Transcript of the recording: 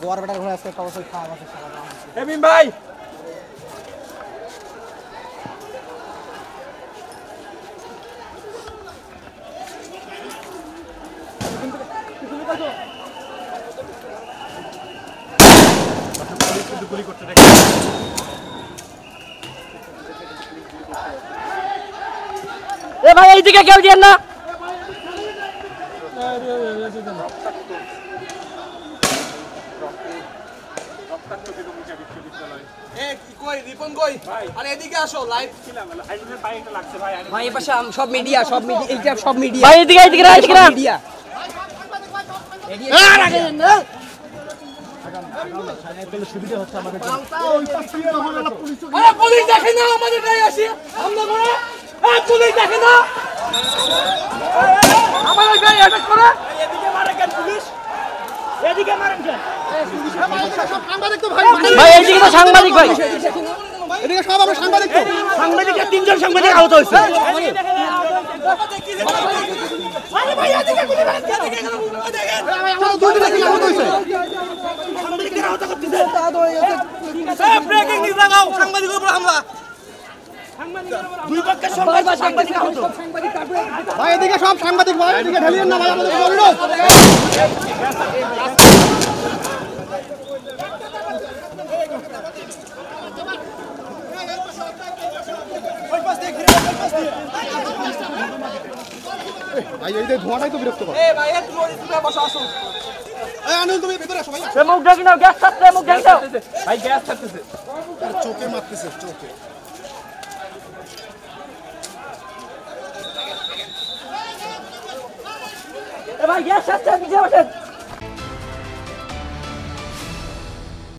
গোয়ার বেটার ঘরে আজকে অবশ্যই খাওয়া আছে সারা এমিন ভাই গুলি করতে দেখে এ ভাই এইদিকে কেউ দিয়েন না সব মিডিয়া এইটা সব মিডিয়া ভাই এদিকে মিডিয়া সুবিধা হচ্ছে আমাদের পুলিশ দেখে না আমাদের গায়ে আসি হামলা করে পুলিশ দেখে না আমাদের গায়ে অ্যাটাক করে এদিকে মারে কেন পুলিশ এদিকে মারেন কেন সাংবাদিক তো ভাই ভাই এদিকে তো সাংবাদিক ভাই এদিকে সব আমরা সাংবাদিক তো সাংবাদিকের তিনজন সাংবাদিক আহত হয়েছে আরে ভাই এদিকে গুলি মারেন এদিকে কেন দেখেন আমরা দুটো দেখি আহত হয়েছে সাংবাদিকদের আহত করতেছে সব ব্রেকিং নিউজ লাগাও সাংবাদিকের উপর হামলা দুই পক্ষের সাংবাদিক আহত ভাই এদিকে সব সাংবাদিক ভাই এদিকে ঢালিয়েন না ভাই আমাদের অনুরোধ ভাই এই যে ধোঁয়াটাই তো বিরক্ত করে ভাই তুমি বসো আসো আনুল তুমি ভিতরে আসো ভাই মুখ ঢাকি নাও গ্যাস ছাড়তে মুখ ঢাকি দাও ভাই গ্যাস ছাড়তেছে চোখে মারতেছে চোখে ভাই গ্যাস আসছে পিছিয়ে বসেন